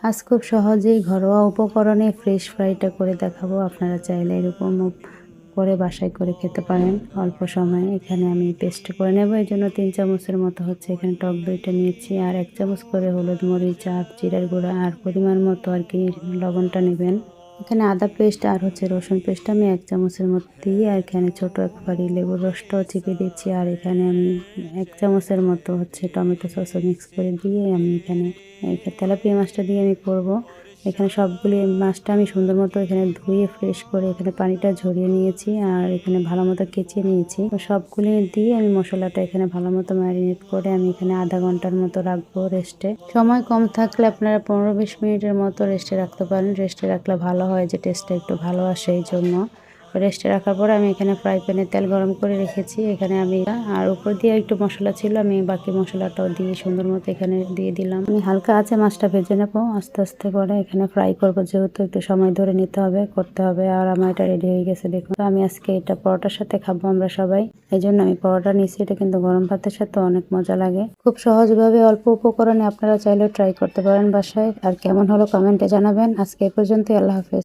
আজ খুব সহজেই ঘরোয়া উপকরণে ফিশ ফ্রাইটা করে দেখাবো। আপনারা চাইলে এরকম করে বাসায় করে খেতে পারেন অল্প সময়ে। এখানে আমি পেস্ট করে নেব, এই জন্য 3 চামচের মতো হচ্ছে এখানে টক দইটা নিয়েছি, আর 1 চামচ করে হলুদ, মরিচ আর জিরার গুঁড়া আর পরিমাণ মতো আর কি লবণটা নেবেন। এখানে আদা পেস্ট আর হচ্ছে রসুন পেস্ট আমি 1 চামচের মতো দিয়ে, আর এখানে ছোট এক ফালি লেবুর রসটাও চিপে দিচ্ছি, আর এখানে আমি 1 চামচের মতো হচ্ছে টমেটো সসও মিক্স করে দিয়ে আমি এখানে তেলাপিয়া মাছটা দিয়ে আমি করব। এখানে সবগুলি মাছটা আমি সুন্দর মতো এখানে ধুয়ে ফ্রেশ করে এখানে পানিটা ঝরিয়ে নিয়েছি, আর এখানে ভালো মতো কেচে নিয়েছি। তো সবগুলি দিয়ে আমি মশলাটা এখানে ভালো মতো ম্যারিনেট করে আমি এখানে আধা ঘন্টার মতো রাখবো রেস্টে। সময় কম থাকলে আপনারা 15-20 মিনিটের মতো রেস্টে রাখতে পারেন। রেস্টে রাখলে ভালো হয়, যে টেস্টটা একটু ভালো আসে, এই জন্য রেস্টে রাখার পরে আমি এখানে ফ্রাই প্যানে তেল গরম করে রেখেছি। এখানে আমি আর উপর দিয়ে একটু মশলা ছিল, আমি বাকি মশলাটাও দিয়ে সুন্দর মতো এখানে দিয়ে দিলাম। আমি হালকা আছে মাছটা ভেজে নেবো আস্তে আস্তে করে, এখানে ফ্রাই করবো যেহেতু একটু সময় ধরে নিতে হবে, করতে হবে। আর আমার এটা রেডি হয়ে গেছে দেখুন। তো আমি আজকে এটা পরোটার সাথে খাবো আমরা সবাই, এই জন্য আমি পরোটা নিয়েছি। এটা কিন্তু গরম ভাতের সাথে অনেক মজা লাগে। খুব সহজভাবে অল্প উপকরণে আপনারা চাইলে ট্রাই করতে পারেন বাসায়। আর কেমন হলো কমেন্টে জানাবেন। আজকে এই পর্যন্তই, আল্লাহ হাফেজ।